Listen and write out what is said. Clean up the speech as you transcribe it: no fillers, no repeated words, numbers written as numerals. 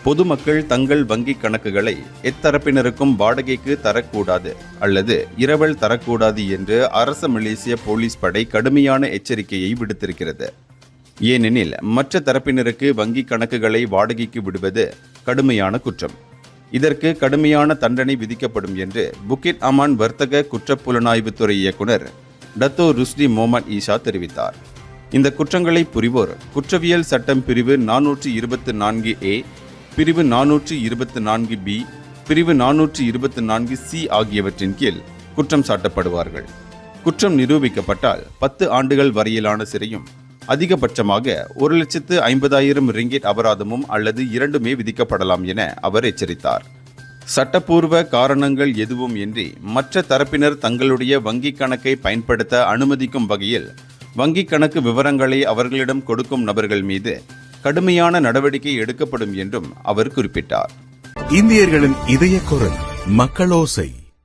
பொதுமக்கள் தங்கள் வங்கிக் கணக்குகளை எத்தரப்பினருக்கும் வாடகைக்கு தரக்கூடாது அல்லது இரவல் தரக்கூடாது என்று அரச மலேசிய போலீஸ் படை கடுமையான எச்சரிக்கையை விடுத்திருக்கிறது. ஏனெனில் மற்ற தரப்பினருக்கு வங்கிக் கணக்குகளை வாடகைக்கு விடுவது கடுமையான குற்றம். இதற்கு கடுமையான தண்டனை விதிக்கப்படும் என்று புக்கிட் அமான் வர்த்தக குற்றப்புலனாய்வுத்துறை இயக்குனர் டத்தோ ருஸ்டி மொஹமட் ஈஷா தெரிவித்தார். இந்த குற்றங்களை புரிவோர் குற்றவியல் சட்டம் பிரிவு 424A, பிரிவு 424B, பிரிவு 424C ஆகியவற்றின் கீழ் குற்றம் சாட்டப்படுவார்கள். குற்றம் நிரூபிக்கப்பட்டால் 10 ஆண்டுகள் வரையிலான சிறையும் அதிகபட்சமாக 1,50,000 ரிங்கிட் அபராதமும் அல்லது இரண்டுமே விதிக்கப்படலாம் என அவர் எச்சரித்தார். சட்டப்பூர்வ காரணங்கள் எதுவும் இன்றி மற்ற தரப்பினர் தங்களுடைய வங்கிக் கணக்கை பயன்படுத்த அனுமதிக்கும் வகையில் வங்கிக் கணக்கு விவரங்களை அவர்களிடம் கொடுக்கும் நபர்கள் மீது கடுமையான நடவடிக்கை எடுக்கப்படும் என்றும் அவர் குறிப்பிட்டார். இந்தியர்களின் இதய குரல் மக்களோசை.